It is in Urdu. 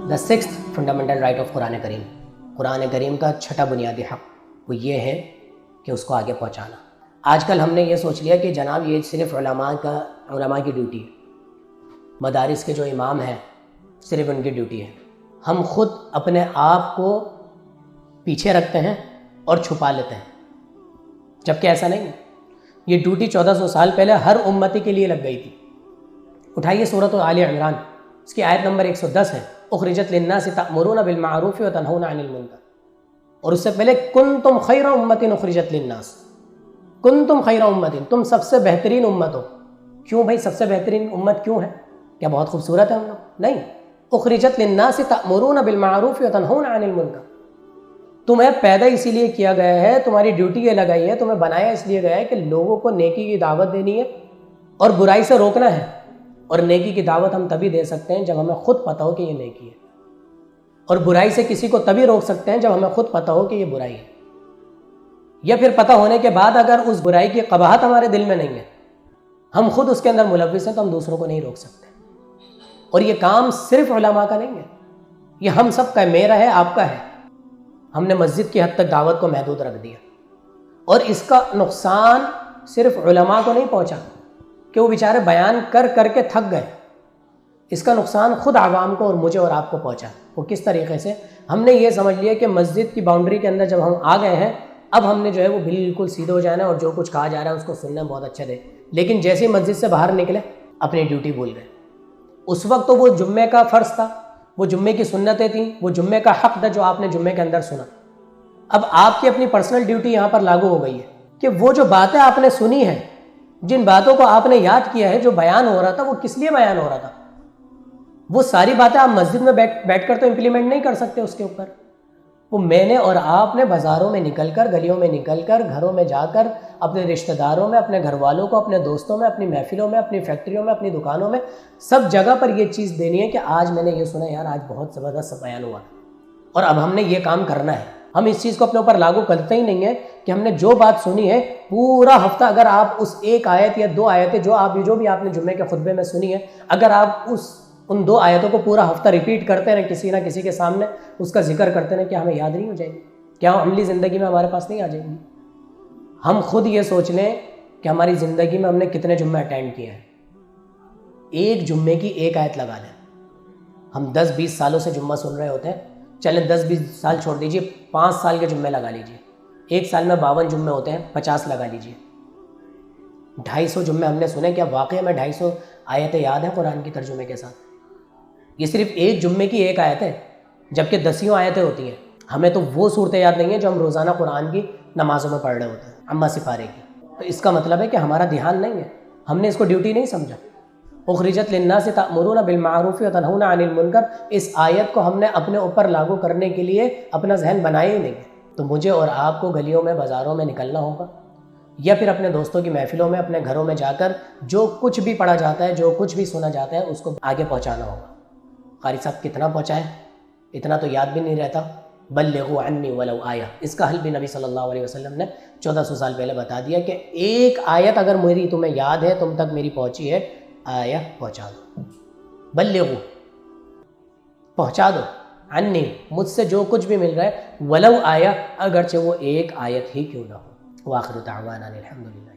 The sixth fundamental right of Quran کریم، قرآن کریم کا چھٹا بنیادی حق وہ یہ ہے کہ اس کو آگے پہنچانا۔ آج کل ہم نے یہ سوچ لیا کہ جناب یہ صرف علماء کی ڈیوٹی ہے، مدارس کے جو امام ہیں صرف ان کی ڈیوٹی ہے۔ ہم خود اپنے آپ کو پیچھے رکھتے ہیں اور چھپا لیتے ہیں، جبکہ ایسا نہیں ہے۔ یہ ڈیوٹی 1400 سال پہلے ہر امتی کے لیے لگ گئی تھی۔ اٹھائیے سورۃ آل عمران، اس کی آیت نمبر 110 ہے، اخرجت للناس تأمرون بالمعروف وتنہون عن المنکر، اور اس سے پہلے کنتم خیر امۃ اخرجت للناس، کنتم خیر امۃ، تم سب سے بہترین امت ہو۔ کیوں بھائی سب سے بہترین امت کیوں ہے؟ کیا بہت خوبصورت ہے ہم لوگ؟ نہیں، اخرجت للناس تأمرون بالمعروف وتنہون عن المنکر، تمہیں پیدا اسی لیے کیا گیا ہے، تمہاری ڈیوٹی یہ لگائی ہے، تمہیں بنایا اس لیے گیا ہے کہ لوگوں کو نیکی کی دعوت دینی ہے اور برائی سے روکنا ہے۔ اور نیکی کی دعوت ہم تبھی دے سکتے ہیں جب ہمیں خود پتہ ہو کہ یہ نیکی ہے، اور برائی سے کسی کو تبھی روک سکتے ہیں جب ہمیں خود پتہ ہو کہ یہ برائی ہے، یا پھر پتہ ہونے کے بعد اگر اس برائی کی قباحت ہمارے دل میں نہیں ہے، ہم خود اس کے اندر ملوث ہیں، تو ہم دوسروں کو نہیں روک سکتے۔ اور یہ کام صرف علماء کا نہیں ہے، یہ ہم سب کا ہے، میرا ہے، آپ کا ہے۔ ہم نے مسجد کی حد تک دعوت کو محدود رکھ دیا، اور اس کا نقصان صرف علماء کو نہیں پہنچا کہ وہ بیچارے بیان کر کر کے تھک گئے، اس کا نقصان خود عوام کو اور مجھے اور آپ کو پہنچا۔ وہ کس طریقے سے؟ ہم نے یہ سمجھ لیا کہ مسجد کی باؤنڈری کے اندر جب ہم آ گئے ہیں، اب ہم نے جو ہے وہ بالکل سیدھے ہو جانا ہے، اور جو کچھ کہا جا رہا ہے اس کو سننا بہت اچھا دے۔ لیکن جیسے ہی مسجد سے باہر نکلے اپنی ڈیوٹی بھول گئے۔ اس وقت تو وہ جمعے کا فرض تھا، وہ جمعے کی سنتیں تھیں، وہ جمعے کا حق تھا جو آپ نے جمعے کے اندر سنا۔ اب آپ کی اپنی پرسنل ڈیوٹی یہاں پر لاگو ہو گئی ہے کہ وہ جو باتیں آپ نے سنی ہیں، جن باتوں کو آپ نے یاد کیا ہے، جو بیان ہو رہا تھا وہ کس لیے بیان ہو رہا تھا، وہ ساری باتیں آپ مسجد میں بیٹھ کر تو امپلیمنٹ نہیں کر سکتے اس کے اوپر۔ وہ میں نے اور آپ نے بازاروں میں نکل کر، گلیوں میں نکل کر، گھروں میں جا کر، اپنے رشتہ داروں میں، اپنے گھر والوں کو، اپنے دوستوں میں، اپنی محفلوں میں، اپنی فیکٹریوں میں، اپنی دکانوں میں، سب جگہ پر یہ چیز دینی ہے کہ آج میں نے یہ سنا یار، آج بہت زبردست بیان ہوا، اور اب ہم نے یہ کام کرنا ہے۔ ہم اس چیز کو اپنے اوپر لاگو کرتے ہی نہیں ہیں کہ ہم نے جو بات سنی ہے پورا ہفتہ، اگر آپ اس ایک آیت یا دو آیتیں جو بھی آپ نے جمعے کے خطبے میں سنی ہے، اگر آپ ان دو آیتوں کو پورا ہفتہ ریپیٹ کرتے رہیں کسی نہ کسی کے سامنے، اس کا ذکر کرتے رہیں، کیا ہمیں یاد نہیں ہو جائے گی؟ کیا عملی زندگی میں ہمارے پاس نہیں آ جائے گی؟ ہم خود یہ سوچ لیں کہ ہماری زندگی میں ہم نے کتنے جمعے اٹینڈ کیے ہیں، ایک جمعے کی ایک آیت لگا لیں۔ ہم 10-20 سالوں سے جمعہ سن رہے ہوتے ہیں، چلیں 10-20 سال چھوڑ دیجئے، 5 سال کے جمعے لگا لیجئے، ایک سال میں 52 جمعے ہوتے ہیں، 50 لگا لیجئے، 250 جمعے ہم نے سنے۔ کیا واقعی میں 250 آیتیں یاد ہیں قرآن کی ترجمے کے ساتھ؟ یہ صرف ایک جمعے کی ایک آیت ہے، جبکہ 10 آیتیں ہوتی ہیں۔ ہمیں تو وہ صورتیں یاد نہیں ہیں جو ہم روزانہ قرآن کی نمازوں میں پڑھ رہے ہوتے ہیں، عامہ سپارے کی۔ تو اس کا مطلب ہے کہ ہمارا دھیان نہیں ہے، ہم نے اس کو ڈیوٹی نہیں سمجھا۔ اخرجت للناس تأمرون بالمعروف وتنہون عن المنکر، اس آیت کو ہم نے اپنے اوپر لاگو کرنے کے لیے اپنا ذہن بنایا ہی نہیں ہے۔ تو مجھے اور آپ کو گلیوں میں، بازاروں میں نکلنا ہوگا، یا پھر اپنے دوستوں کی محفلوں میں، اپنے گھروں میں جا کر جو کچھ بھی پڑھا جاتا ہے، جو کچھ بھی سنا جاتا ہے، اس کو آگے پہنچانا ہوگا۔ قاری صاحب کتنا پہنچائیں؟ اتنا تو یاد بھی نہیں رہتا۔ بلغوا عنی ولو آیہ، اس کا حل بھی نبی صلی اللہ علیہ وسلم نے 1400 سال پہلے بتا دیا کہ ایک آیت اگر میری تمہیں یاد ہے، تم تک میری پہنچی ہے، آیہ پہنچا دو۔ بلغوا، پہنچا دو، عنی، مجھ سے جو کچھ بھی مل رہا ہے، ولو آیہ، اگرچہ وہ ایک آیت ہی کیوں نہ ہو۔ وآخر دعوانا الحمدللہ۔